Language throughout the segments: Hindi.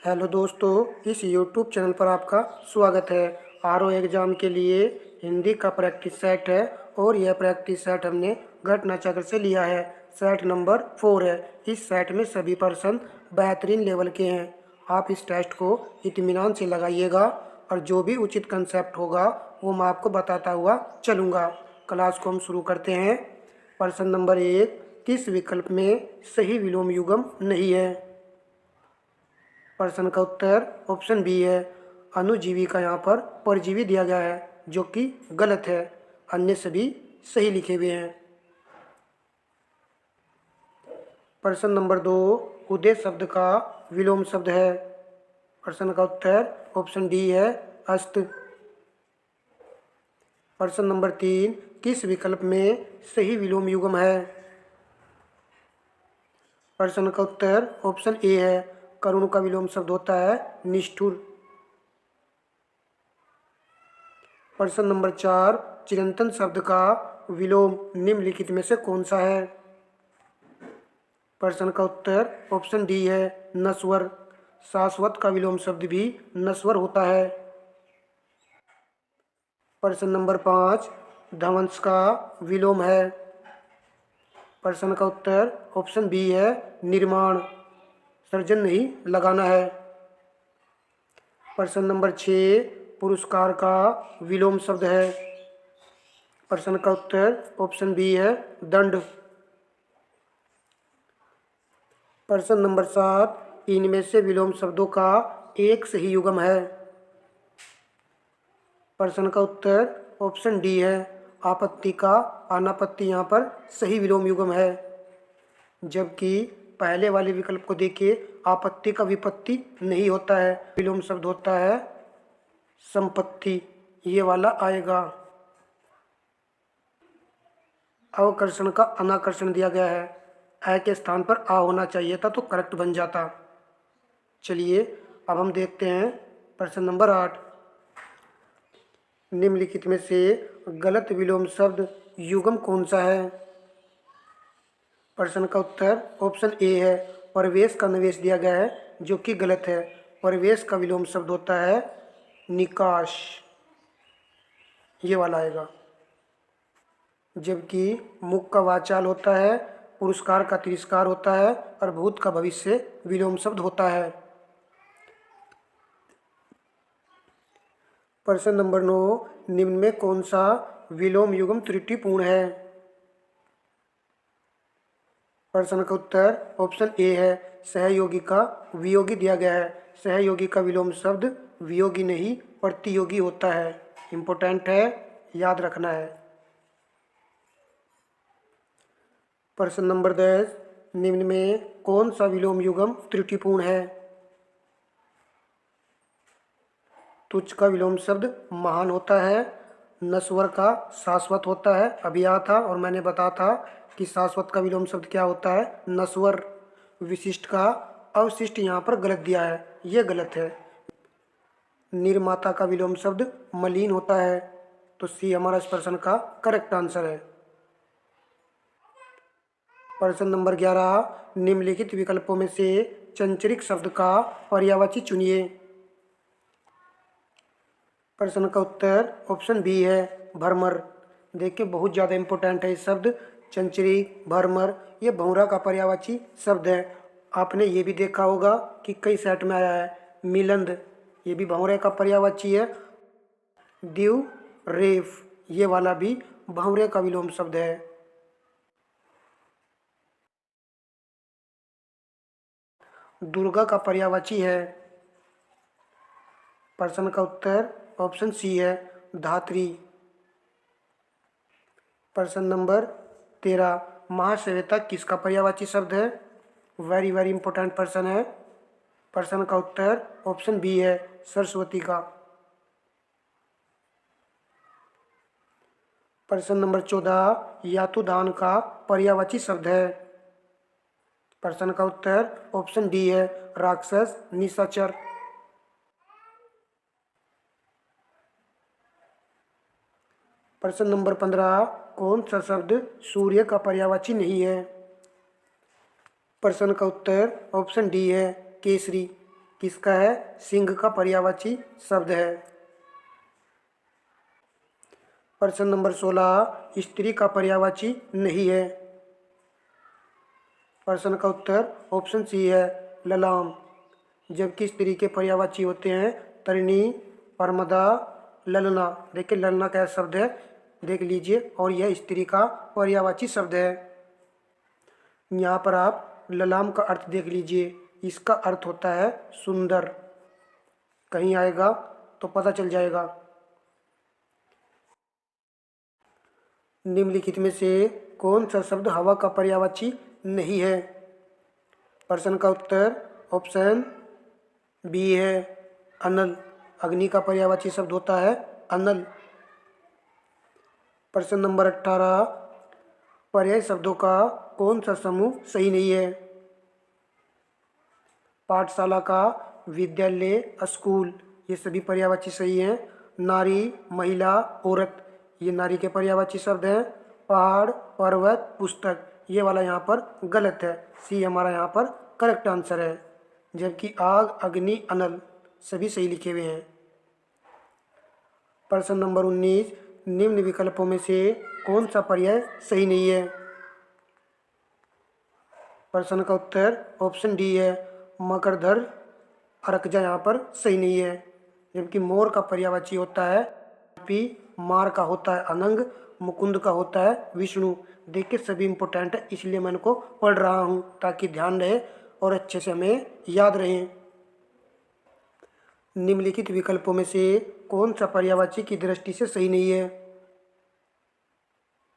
हेलो दोस्तों, इस यूट्यूब चैनल पर आपका स्वागत है। आरओ एग्ज़ाम के लिए हिंदी का प्रैक्टिस सेट है और यह प्रैक्टिस सेट हमने घटना चक्र से लिया है। सेट नंबर 4 है। इस सेट में सभी पर्सन बेहतरीन लेवल के हैं। आप इस टेस्ट को इत्मीनान से लगाइएगा और जो भी उचित कंसेप्ट होगा वो मैं आपको बताता हुआ चलूँगा। क्लास को हम शुरू करते हैं। प्रश्न नंबर 1, किस विकल्प में सही विलोम युग्म नहीं है? प्रश्न का उत्तर ऑप्शन बी है। अणुजीवी का यहाँ पर परजीवी दिया गया है, जो कि गलत है। अन्य सभी सही लिखे हुए हैं। प्रश्न नंबर 2, उदय शब्द का विलोम शब्द है। प्रश्न का उत्तर ऑप्शन डी है, अस्त। प्रश्न नंबर 3, किस विकल्प में सही विलोम युग्म है? प्रश्न का उत्तर ऑप्शन ए है। करुण का विलोम शब्द होता है निष्ठुर। प्रश्न नंबर 4, चिरंतन शब्द का विलोम निम्नलिखित में से कौन सा है? प्रश्न का उत्तर ऑप्शन डी है, नश्वर। शाश्वत का विलोम शब्द भी नश्वर होता है। प्रश्न नंबर 5, ध्वंस का विलोम है। प्रश्न का उत्तर ऑप्शन बी है, निर्माण। सर्जन नहीं, लगाना है। प्रश्न नंबर 6, पुरस्कार का विलोम शब्द है। प्रश्न का उत्तर ऑप्शन बी है, दंड। प्रश्न नंबर 7, इनमें से विलोम शब्दों का एक सही युग्म है। प्रश्न का उत्तर ऑप्शन डी है, आपत्ति का अनापत्ति यहाँ पर सही विलोम युग्म है। जबकि पहले वाले विकल्प को देखिए, आपत्ति का विपत्ति नहीं होता है, विलोम शब्द होता है संपत्ति। ये वाला आएगा। अवकर्षण का अनाकर्षण दिया गया है। अ के स्थान पर आ होना चाहिए था तो करेक्ट बन जाता। चलिए अब हम देखते हैं प्रश्न नंबर 8, निम्नलिखित में से गलत विलोम शब्द युग्म कौन सा है? प्रश्न का उत्तर ऑप्शन ए है, प्रवेश का निवेश दिया गया है, जो कि गलत है। प्रवेश का विलोम शब्द होता है निकाश। ये वाला आएगा। जबकि मुख का वाचाल होता है, पुरस्कार का तिरस्कार होता है और भूत का भविष्य विलोम शब्द होता है। प्रश्न नंबर 9, निम्न में कौन सा विलोम युग्म त्रुटिपूर्ण है? प्रश्न का उत्तर ऑप्शन ए है, सहयोगी का वियोगी दिया गया है। सहयोगी का विलोम शब्द वियोगी नहीं, प्रतियोगी होता है। इम्पोर्टेंट है, याद रखना है। प्रश्न नंबर 10, निम्न में कौन सा विलोम युग्म त्रुटिपूर्ण है? तुच्छ का विलोम शब्द महान होता है। नश्वर का शाश्वत होता है। अभी आया था और मैंने बताया था कि शाश्वत का विलोम शब्द क्या होता है, नश्वर। विशिष्ट का अवशिष्ट यहाँ पर गलत दिया है, ये गलत है। निर्माता का विलोम शब्द मलिन होता है। तो सी हमारा इस प्रश्न का करेक्ट आंसर है। प्रश्न नंबर 11, निम्नलिखित विकल्पों में से चंचरिक शब्द का पर्यायवाची चुनिए। प्रश्न का उत्तर ऑप्शन बी है, भरमर। देखिए बहुत ज़्यादा इम्पोर्टेंट है ये शब्द। चंचरिक, भरमर, ये भौरा का पर्यायवाची शब्द है। आपने ये भी देखा होगा कि कई सेट में आया है। मिलंद, ये भी भौरे का पर्यायवाची है। दिव, रेफ, ये वाला भी भौरे का विलोम शब्द है। दुर्गा का पर्यायवाची है। प्रश्न का उत्तर ऑप्शन सी है, धात्री। प्रश्न नंबर 13, महाश्वेता किसका पर्यायवाची शब्द है? वेरी वेरी इंपॉर्टेंट प्रश्न है। प्रश्न का उत्तर ऑप्शन बी है, सरस्वती का। प्रश्न नंबर 14, यातुदान का पर्यायवाची शब्द है। प्रश्न का उत्तर ऑप्शन डी है, राक्षस, निशाचर। प्रश्न नंबर 15, कौन सा शब्द सूर्य का पर्यायवाची नहीं है? प्रश्न का उत्तर ऑप्शन डी है, केसरी। किसका है? सिंह का पर्यायवाची शब्द है। प्रश्न नंबर 16, स्त्री का पर्यायवाची नहीं है। प्रश्न का उत्तर ऑप्शन सी है ललाम। जबकि स्त्री के पर्यायवाची होते हैं तरिणी, परमदा, ललना। देखिए ललना क्या शब्द है, देख लीजिए, और यह स्त्री का पर्यायवाची शब्द है। यहाँ पर आप ललाम का अर्थ देख लीजिए, इसका अर्थ होता है सुंदर। कहीं आएगा तो पता चल जाएगा। निम्नलिखित में से कौन सा शब्द हवा का पर्यायवाची नहीं है? प्रश्न का उत्तर ऑप्शन बी है अनल। अग्नि का पर्यायवाची शब्द होता है अनल। प्रश्न नंबर 18, पर्याय शब्दों का कौन सा समूह सही नहीं है? पाठशाला का, विद्यालय, स्कूल, ये सभी पर्यायवाची सही हैं। नारी, महिला, औरत, ये नारी के पर्यायवाची शब्द हैं। पहाड़, पर्वत, पुस्तक, ये वाला यहाँ पर गलत है। सी हमारा यहाँ पर करेक्ट आंसर है। जबकि आग, अग्नि, अनल सभी सही लिखे हुए हैं। प्रश्न नंबर 19, निम्न विकल्पों में से कौन सा पर्याय सही नहीं है? प्रश्न का उत्तर ऑप्शन डी है मकरधर, अरकजा यहाँ पर सही नहीं है। जबकि मोर का पर्यायवाची होता है पी, मार का होता है अनंग, मुकुंद का होता है विष्णु। देखिए सभी इंपॉर्टेंट है, इसलिए मैं इनको पढ़ रहा हूँ ताकि ध्यान रहे और अच्छे से हमें याद रहे। निम्नलिखित विकल्पों में से कौन सा पर्यायवाची की दृष्टि से सही नहीं है?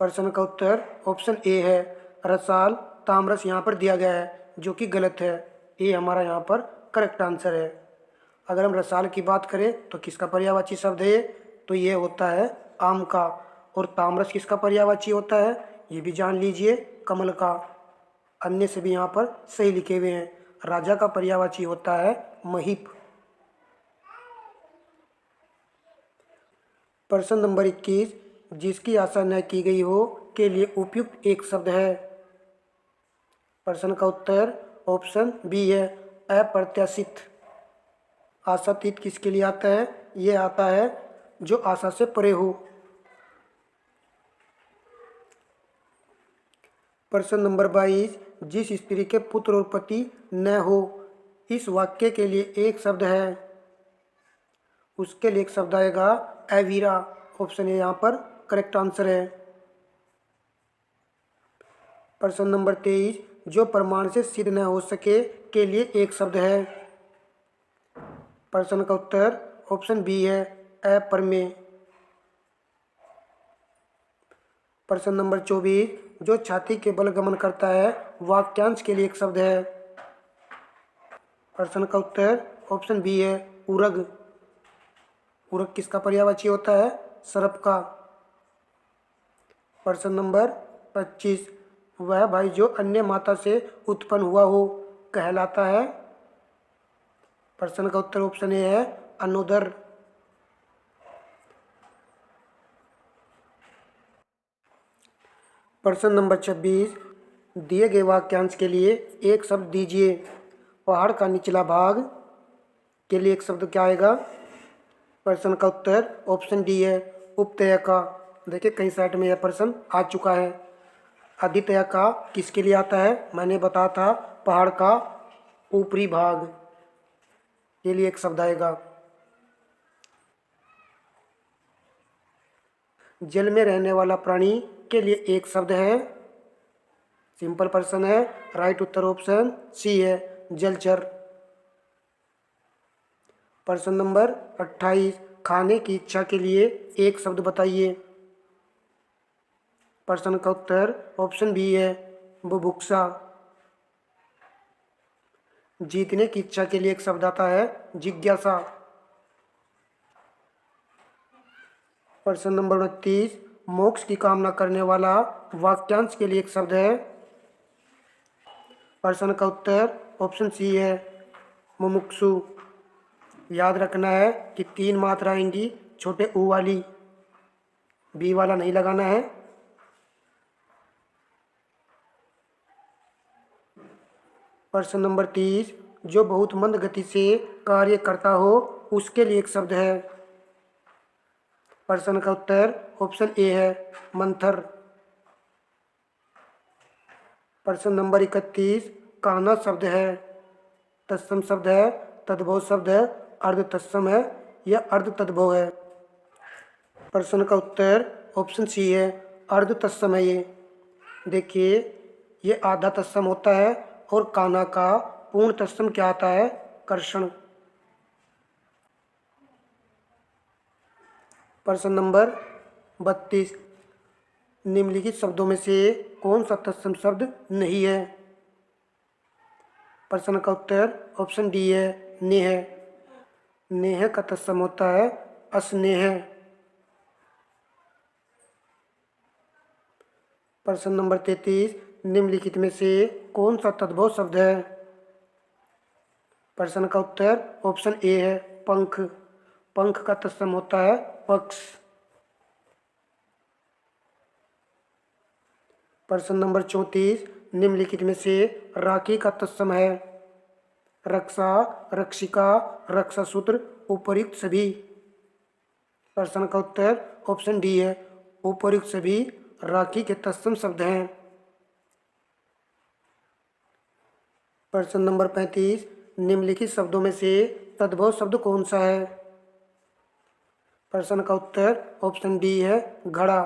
प्रश्न का उत्तर ऑप्शन ए है रसाल, ताम्रस यहाँ पर दिया गया है जो कि गलत है। ए हमारा यहाँ पर करेक्ट आंसर है। अगर हम रसाल की बात करें तो किसका पर्यायवाची शब्द है? तो ये होता है आम का। और ताम्रस किसका पर्यायवाची होता है? ये भी जान लीजिए कमल का। अन्य से भी यहाँ पर सही लिखे हुए हैं। राजा का पर्यायवाची होता है महीप। प्रश्न नंबर 21, जिसकी आशा न की गई हो के लिए उपयुक्त एक शब्द है। प्रश्न का उत्तर ऑप्शन बी है अप्रत्याशित। आशातीत किसके लिए आता है? ये आता है जो आशा से परे हो। प्रश्न नंबर 22, जिस स्त्री के पुत्र और पति न हो, इस वाक्य के लिए एक शब्द है। उसके लिए एक शब्द आएगा अवीरा। ऑप्शन ए यहाँ पर करेक्ट आंसर है। प्रश्न नंबर 23, जो प्रमाण से सिद्ध न हो सके के लिए एक शब्द है। प्रश्न का उत्तर ऑप्शन बी है अप्रमेय। प्रश्न नंबर 24, जो छाती के बल गमन करता है वाक्यांश के लिए एक शब्द है। प्रश्न का उत्तर ऑप्शन बी है उरग। उरग किसका पर्यायवाची होता है? सर्प का। प्रश्न नंबर 25, वह भाई जो अन्य माता से उत्पन्न हुआ हो कहलाता है। प्रश्न का उत्तर ऑप्शन ए है अनुदर। प्रश्न नंबर 26, दिए गए वाक्यांश के लिए एक शब्द दीजिए। पहाड़ का निचला भाग के लिए एक शब्द क्या आएगा? प्रश्न का उत्तर ऑप्शन डी है उपत्यका। देखिए कई साइड में यह प्रश्न आ चुका है। अधित्यका किसके लिए आता है? मैंने बताया था पहाड़ का ऊपरी भाग के लिए एक शब्द आएगा। जल में रहने वाला प्राणी के लिए एक शब्द है। सिंपल प्रश्न है, राइट उत्तर ऑप्शन सी है जलचर। प्रश्न नंबर 28, खाने की इच्छा के लिए एक शब्द बताइए। प्रश्न का उत्तर ऑप्शन बी है बुभुक्षा। जीतने की इच्छा के लिए एक शब्द आता है जिज्ञासा। प्रश्न नंबर 29, मोक्ष की कामना करने वाला वाक्यांश के लिए एक शब्द है। प्रश्न का उत्तर ऑप्शन सी है मुमुक्षु। याद रखना है कि 3 मात्रा आएंगी छोटे ऊ वाली, बी वाला नहीं लगाना है। प्रश्न नंबर 30, जो बहुत मंद गति से कार्य करता हो उसके लिए एक शब्द है। प्रश्न का उत्तर ऑप्शन ए है, मंथर। प्रश्न नंबर 31, काना शब्द है, तत्सम शब्द है, तद्भव शब्द है, अर्ध तत्सम है या अर्ध तद्भव है। प्रश्न का उत्तर ऑप्शन सी है, अर्ध तत्सम है ये। देखिए, ये आधा तत्सम होता है और काना का पूर्ण तत्सम क्या आता है? कर्षण। प्रश्न नंबर 32, निम्नलिखित शब्दों में से कौन सा तत्सम शब्द नहीं है? प्रश्न का उत्तर ऑप्शन डी है, नेह। नेह का तत्सम होता है अस्नेह। प्रश्न नंबर 33, निम्नलिखित में से कौन सा तद्भव शब्द है? प्रश्न का उत्तर ऑप्शन ए है, पंख। पंख का तत्सम होता है पक्ष। प्रश्न नंबर 34, निम्नलिखित में से राखी का तत्सम है? रक्षा, रक्षिका, रक्षासूत्र, उपर्युक्त सभी। प्रश्न का उत्तर ऑप्शन डी है, उपर्युक्त सभी राखी के तत्सम शब्द हैं। प्रश्न नंबर 35, निम्नलिखित शब्दों में से तद्भव शब्द कौन सा है? प्रश्न का उत्तर ऑप्शन डी है, घड़ा।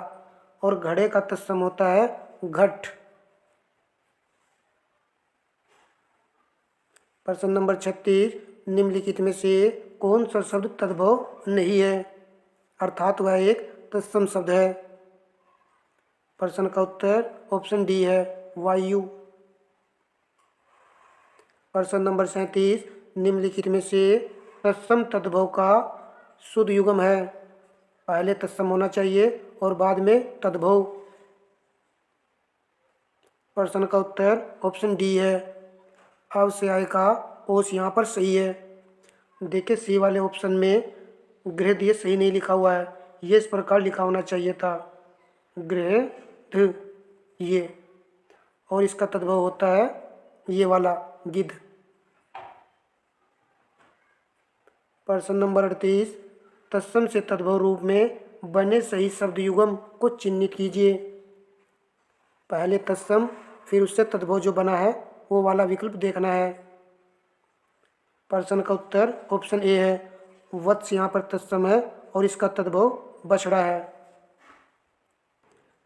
और घड़े का तत्सम होता है घट। प्रश्न नंबर 36, निम्नलिखित में से कौन सा शब्द तद्भव नहीं है अर्थात वह एक तत्सम शब्द है? प्रश्न का उत्तर ऑप्शन डी है, वायु। प्रश्न नंबर 37, निम्नलिखित में से तत्सम तद्भव का शुद्ध युग्म है? पहले तत्सम होना चाहिए और बाद में तद्भव। प्रश्न का उत्तर ऑप्शन डी है, अव से आय का ओस यहाँ पर सही है। देखिए, सी वाले ऑप्शन में गृह दिए सही नहीं लिखा हुआ है, ये इस प्रकार लिखा होना चाहिए था, गृह ध ये, और इसका तद्भव होता है ये वाला गिद्ध। प्रश्न नंबर 38, तत्सम से तद्भव रूप में बने सही शब्द युग्म को चिन्हित कीजिए। पहले तत्सम फिर उससे तद्भव जो बना है वो वाला विकल्प देखना है। प्रश्न का उत्तर ऑप्शन ए है, वत्स यहाँ पर तत्सम है और इसका तद्भव बछड़ा है।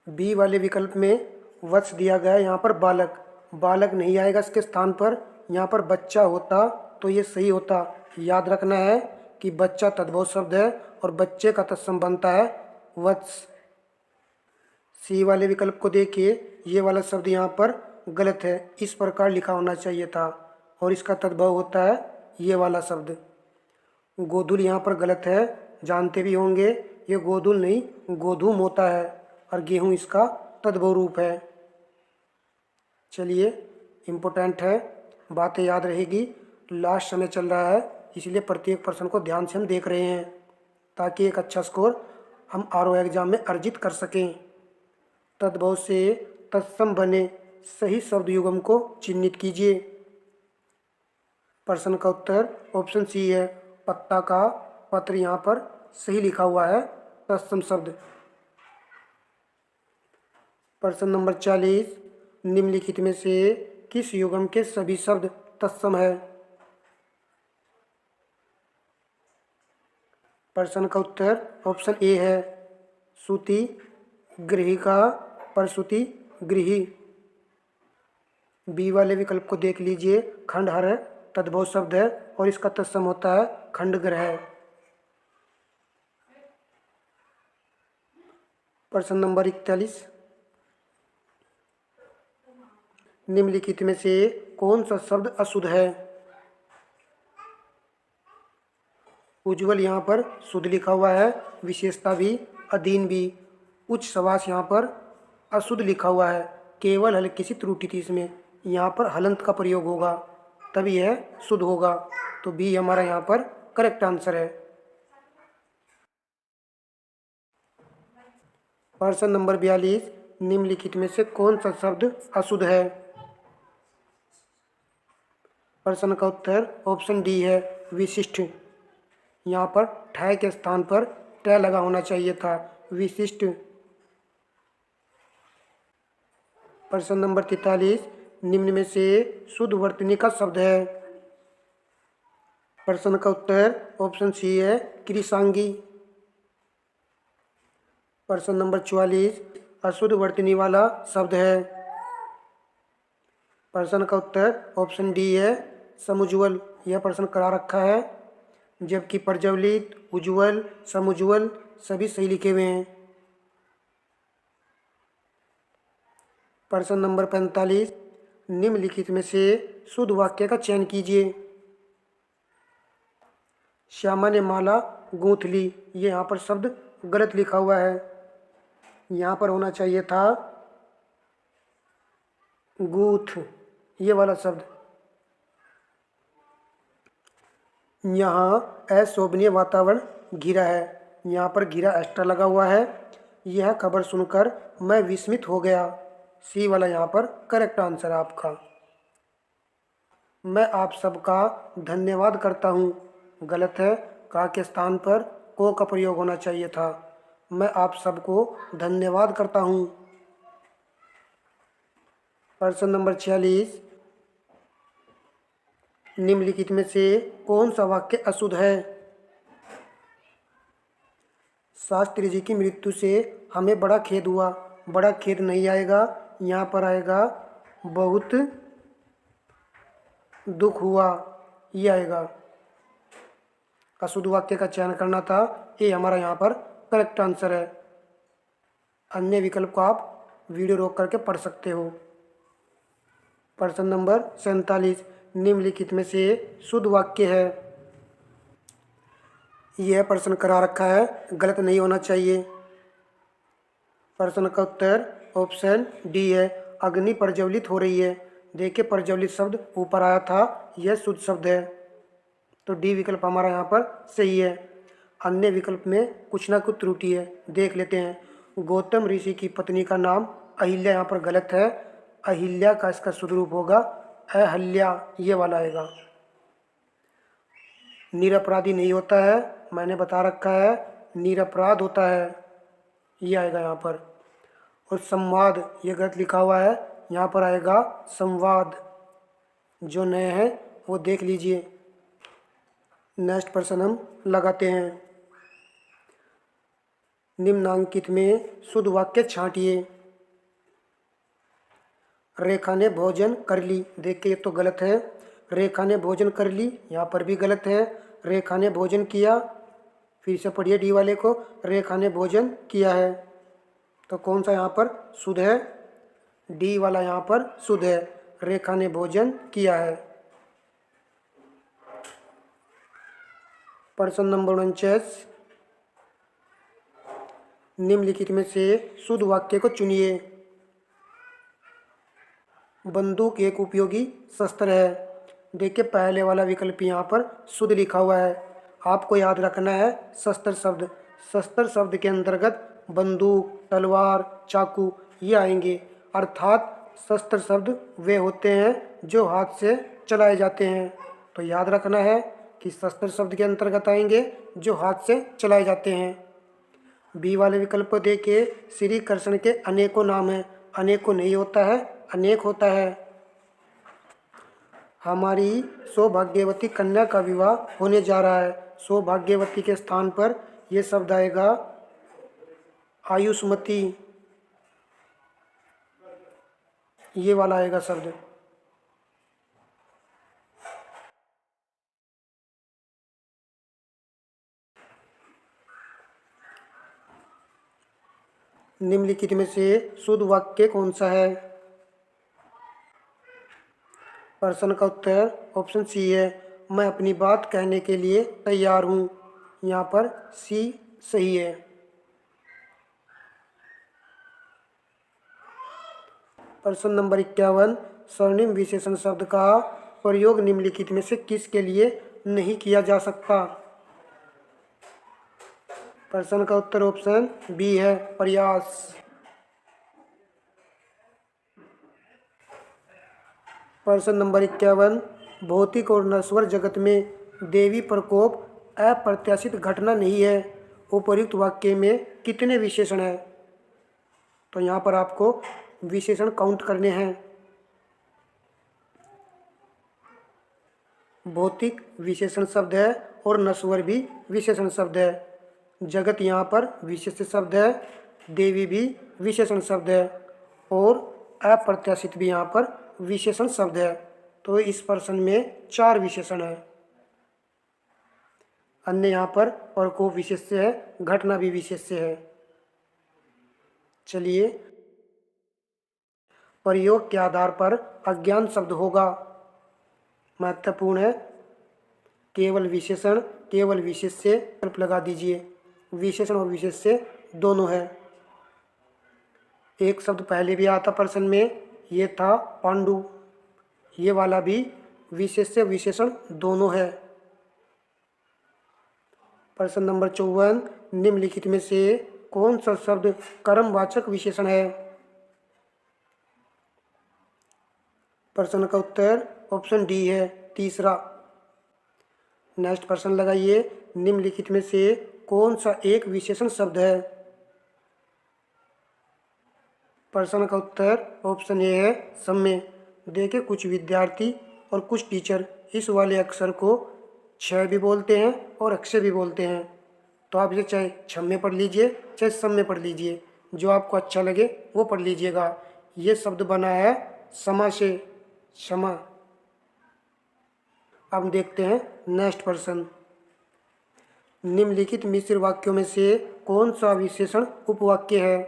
बी वाले विकल्प में वत्स दिया गया है, यहाँ पर बालक। बालक नहीं आएगा इसके स्थान पर, यहाँ पर बच्चा होता तो ये सही होता। याद रखना है कि बच्चा तद्भव शब्द है और बच्चे का तत्सम बनता है वत्स। सी वाले विकल्प को देखिए, ये वाला शब्द यहाँ पर गलत है, इस प्रकार लिखा होना चाहिए था और इसका तद्भव होता है ये वाला शब्द। गोधुल यहाँ पर गलत है, जानते भी होंगे, ये गोधुल नहीं गोधूम होता है और गेहूँ इसका तद्भव रूप है। चलिए, इम्पोर्टेंट है, बातें याद रहेगी। लास्ट समय चल रहा है इसलिए प्रत्येक प्रश्न को ध्यान से हम देख रहे हैं ताकि एक अच्छा स्कोर हम आरओ एग्जाम में अर्जित कर सकें। तद्भव से तत्सम बने सही शब्द युग्म को चिन्हित कीजिए। प्रश्न का उत्तर ऑप्शन सी है, पत्ता का पत्र यहाँ पर सही लिखा हुआ है तत्सम शब्द। प्रश्न नंबर 40, निम्नलिखित में से किस युग्म के सभी शब्द तत्सम है? प्रश्न का उत्तर ऑप्शन ए है, श्रुति, गृहिका, प्रसूति, गृही। बी वाले विकल्प को देख लीजिए, खंडहर तद्भव शब्द है और इसका तत्सम होता है खंडग्रह। प्रश्न नंबर 41, निम्नलिखित में से कौन सा शब्द अशुद्ध है? उज्ज्वल यहाँ पर शुद्ध लिखा हुआ है, विशेषता भी, अधीन भी। उच्च समास यहाँ पर अशुद्ध लिखा हुआ है, केवल हल्की सी त्रुटि थी इसमें, यहाँ पर हलंत का प्रयोग होगा तभी यह शुद्ध होगा। तो बी हमारा यहाँ पर करेक्ट आंसर है। प्रश्न नंबर 42, निम्नलिखित में से कौन सा शब्द अशुद्ध है? प्रश्न का उत्तर ऑप्शन डी है विशिष्ट। यहाँ पर ठय के स्थान पर ट लगा होना चाहिए था, विशिष्ट। प्रश्न नंबर 43, निम्न में से शुद्ध वर्तनी का शब्द है। प्रश्न का उत्तर ऑप्शन सी है कृषांगी। प्रश्न नंबर 44, अशुद्ध वर्तनी वाला शब्द है। प्रश्न का उत्तर ऑप्शन डी है समुज्ज्वल। यह प्रश्न करा रखा है, जबकि प्रज्वलित, उज्ज्वल, समुज्ज्वल सभी सही लिखे हुए हैं। प्रश्न नंबर 45, निम्नलिखित में से शुद्ध वाक्य का चयन कीजिए। श्यामा ने माला गूंथ ली, ये यहाँ पर शब्द गलत लिखा हुआ है। यहाँ पर होना चाहिए था गूथ, ये वाला शब्द। यहाँ अशोभनीय वातावरण घिरा है, यहाँ पर घिरा एक्स्ट्रा लगा हुआ है। यह खबर सुनकर मैं विस्मित हो गया, सी वाला यहाँ पर करेक्ट आंसर है आपका। मैं आप सबका धन्यवाद करता हूँ, गलत है। का के स्थान पर को का प्रयोग होना चाहिए था। मैं आप सबको धन्यवाद करता हूँ। प्रश्न नंबर 46, निम्नलिखित में से कौन सा वाक्य अशुद्ध है। शास्त्री जी की मृत्यु से हमें बड़ा खेद हुआ, बड़ा खेद नहीं आएगा, यहाँ पर आएगा बहुत दुख हुआ, ये आएगा। अशुद्ध वाक्य का चयन करना था, ये हमारा यहाँ पर करेक्ट आंसर है। अन्य विकल्प को आप वीडियो रोक करके पढ़ सकते हो। प्रश्न नंबर 47, निम्नलिखित में से शुद्ध वाक्य है। यह प्रश्न करा रखा है, गलत नहीं होना चाहिए। प्रश्न का उत्तर ऑप्शन डी है अग्नि प्रज्वलित हो रही है। देखिए प्रज्वलित शब्द ऊपर आया था, यह शुद्ध शब्द है, तो डी विकल्प हमारा यहाँ पर सही है। अन्य विकल्प में कुछ ना कुछ त्रुटि है, देख लेते हैं। गौतम ऋषि की पत्नी का नाम अहिल्या, यहाँ पर गलत है। अहिल्या का इसका शुद्ध रूप होगा अहल्या, ये वाला आएगा। निरपराधी नहीं होता है, मैंने बता रखा है, निरपराध होता है, ये आएगा यहाँ पर। और संवाद ये गलत लिखा हुआ है, यहाँ पर आएगा संवाद। जो नए हैं वो देख लीजिए। नेक्स्ट प्रश्न हम लगाते हैं। निम्नांकित में शुद्ध वाक्य छांटिए। रेखा ने भोजन कर ली, देखिए ये तो गलत है। रेखा ने भोजन कर ली, यहाँ पर भी गलत है। रेखा ने भोजन किया, फिर से पढ़िए डी वाले को, रेखा ने भोजन किया है, तो कौन सा यहाँ पर शुद्ध है। डी वाला यहाँ पर शुद्ध है, रेखा ने भोजन किया है। प्रश्न नंबर 49, निम्नलिखित में से शुद्ध वाक्य को चुनिए। बंदूक एक उपयोगी शस्त्र है, देखिए पहले वाला विकल्प यहाँ पर शुद्ध लिखा हुआ है। आपको याद रखना है शस्त्र शब्द, शस्त्र शब्द के अंतर्गत बंदूक, तलवार, चाकू ये आएंगे। अर्थात शस्त्र शब्द वे होते हैं जो हाथ से चलाए जाते हैं, तो याद रखना है कि शस्त्र शब्द के अंतर्गत आएंगे जो हाथ से चलाए जाते हैं। बी वाले विकल्प को देखिए, श्री कृष्ण के अनेकों नाम हैं, अनेकों नहीं होता है, अनेक होता है। हमारी सौभाग्यवती कन्या का विवाह होने जा रहा है, सौभाग्यवती के स्थान पर यह शब्द आएगा आयुष्मती, ये वाला आएगा शब्द। निम्नलिखित में से शुद्ध वाक्य कौन सा है। प्रश्न का उत्तर ऑप्शन सी है मैं अपनी बात कहने के लिए तैयार हूँ, यहाँ पर सी सही है। प्रश्न नंबर 51, स्वर्णिम विशेषण शब्द का प्रयोग निम्नलिखित में से किसके लिए नहीं किया जा सकता। प्रश्न का उत्तर ऑप्शन बी है प्रयास। प्रश्न नंबर 51, भौतिक और नश्वर जगत में देवी प्रकोप अप्रत्याशित घटना नहीं है। उपर्युक्त वाक्य में कितने विशेषण हैं? तो यहाँ पर आपको विशेषण काउंट करने हैं। भौतिक विशेषण शब्द है और नश्वर भी विशेषण शब्द है। जगत यहाँ पर विशेष शब्द है, देवी भी विशेषण शब्द है और अप्रत्याशित भी यहाँ पर विशेषण शब्द है। तो इस प्रश्न में 4 विशेषण है। अन्य यहाँ पर प्रकोप विशेष्य है, घटना भी विशेष्य है। चलिए, प्रयोग के आधार पर अज्ञान शब्द होगा। महत्वपूर्ण है, केवल विशेषण केवल विशेष्य विकल्प लगा दीजिए। विशेषण और विशेष्य दोनों है। एक शब्द पहले भी आता प्रश्न में, ये था पांडु। ये वाला भी विशेष्य विशेषण दोनों है। प्रश्न नंबर 54, निम्नलिखित में से कौन सा शब्द कर्मवाचक विशेषण है? प्रश्न का उत्तर ऑप्शन डी है, तीसरा। नेक्स्ट प्रश्न लगाइए, निम्नलिखित में से कौन सा एक विशेषण शब्द है? प्रश्न का उत्तर ऑप्शन ए है, सम्य। देखिए, कुछ विद्यार्थी और कुछ टीचर इस वाले अक्षर को क्षय भी बोलते हैं और अक्षय भी बोलते हैं। तो आप इसे चाहे क्षम्य पढ़ लीजिए, चाहे सम्य पढ़ लीजिए, जो आपको अच्छा लगे वो पढ़ लीजिएगा। ये शब्द बना है समा से, क्षमा। अब देखते हैं नेक्स्ट प्रश्न। निम्नलिखित मिश्र वाक्यों में से कौन सा विशेषण उपवाक्य है?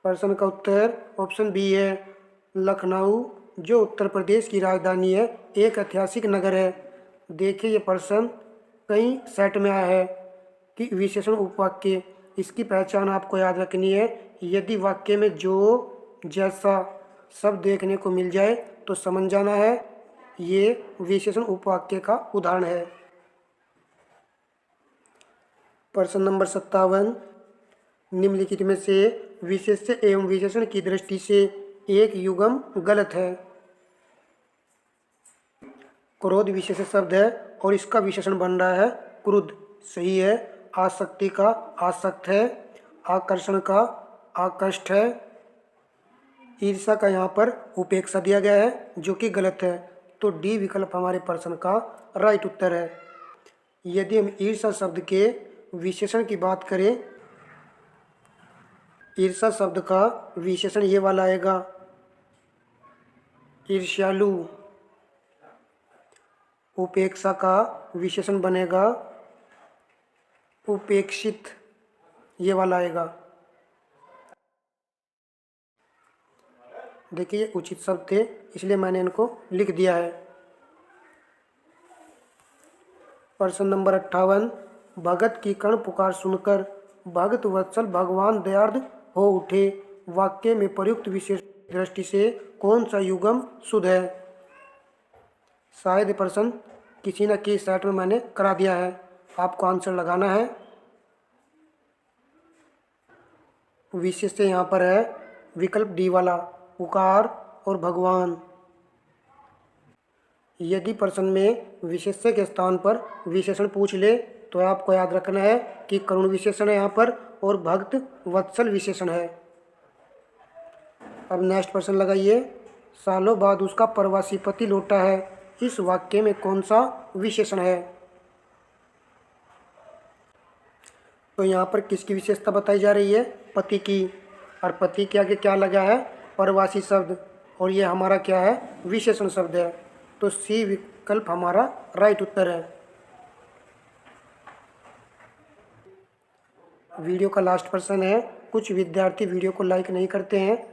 प्रश्न का उत्तर ऑप्शन बी है, लखनऊ, जो उत्तर प्रदेश की राजधानी है, एक ऐतिहासिक नगर है। देखिए, ये प्रश्न कई सेट में आया है कि विशेषण उपवाक्य, इसकी पहचान आपको याद रखनी है। यदि वाक्य में जो जैसा शब्द देखने को मिल जाए तो समझ जाना है ये विशेषण उपवाक्य का उदाहरण है। प्रश्न नंबर 57, निम्नलिखित में से विशेष्य एवं विशेषण की दृष्टि से एक युग्म गलत है। क्रोध विशेष शब्द है और इसका विशेषण बन रहा है क्रुद्ध, सही है। आसक्ति का आसक्त है, आकर्षण का आकृष्ट है। ईर्ष्या का यहाँ पर उपेक्षा दिया गया है जो कि गलत है। तो डी विकल्प हमारे प्रश्न का राइट उत्तर है। यदि हम ईर्ष्या शब्द के विशेषण की बात करें, ईर्ष्या शब्द का विशेषण ये वाला आएगा, ईर्ष्यालु। उपेक्षा का विशेषण बनेगा उपेक्षित, ये वाला आएगा। देखिए, ये उचित शब्द थे इसलिए मैंने इनको लिख दिया है। प्रश्न नंबर 58, भगत की कर्ण पुकार सुनकर भगत वत्सल भगवान दयार्द हो उठे। वाक्य में प्रयुक्त विशेष दृष्टि से कौन सा युग्म शुद्ध है? शायद प्रश्न किसी न किसी सेट में मैंने करा दिया है, आपको आंसर लगाना है। विशेष यहाँ पर है विकल्प डी वाला, पुकार और भगवान। यदि प्रश्न में विशेष्य के स्थान पर विशेषण पूछ ले तो आपको याद रखना है कि करुण विशेषण है यहाँ पर और भक्त वत्सल विशेषण है। अब नेक्स्ट प्रश्न लगाइए, सालों बाद उसका प्रवासी पति लौटा है। इस वाक्य में कौन सा विशेषण है? तो यहाँ पर किसकी विशेषता बताई जा रही है? पति की। और पति के आगे क्या लगा है? प्रवासी शब्द, और ये हमारा क्या है? विशेषण शब्द है। तो सी विकल्प हमारा राइट उत्तर है। वीडियो का लास्ट प्रश्न है, कुछ विद्यार्थी वीडियो को लाइक नहीं करते हैं।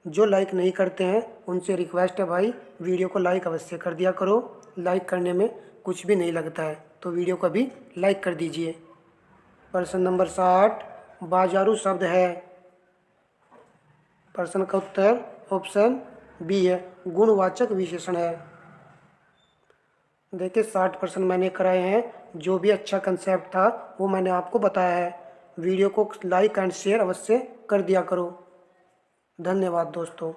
जो लाइक नहीं करते हैं उनसे रिक्वेस्ट है भाई, वीडियो को लाइक अवश्य कर दिया करो। लाइक करने में कुछ भी नहीं लगता है, तो वीडियो को भी लाइक कर दीजिए। प्रश्न नंबर 60, बाजारू शब्द है। प्रश्न का उत्तर ऑप्शन बी है, गुणवाचक विशेषण है। देखिए, 60 प्रश्न मैंने कराए हैं, जो भी अच्छा कंसेप्ट था वो मैंने आपको बताया है। वीडियो को लाइक एंड शेयर अवश्य कर दिया करो। धन्यवाद दोस्तों।